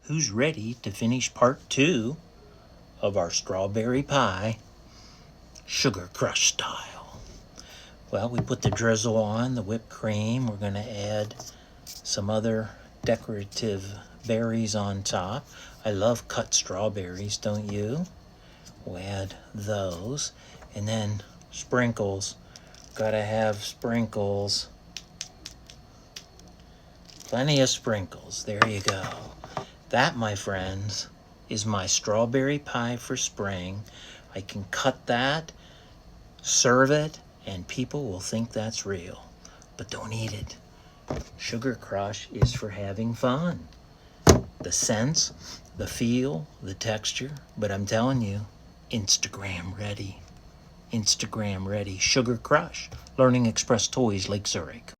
who's ready to finish part 2 of our strawberry pie, sugar crush style? Well, we put the drizzle on, the whipped cream. We're going to add some other decorative berries on top. I love cut strawberries, don't you? We'll add those. And then sprinkles. Gotta have sprinkles. Plenty of sprinkles. There you go. That, my friends, is my strawberry pie for spring. I can cut that, serve it, and people will think that's real. But don't eat it. Sugar Crush is for having fun. The sense, the feel, the texture. But I'm telling you, Instagram ready. Instagram ready. Sugar Crush. Learning Express Toys, Lake Zurich.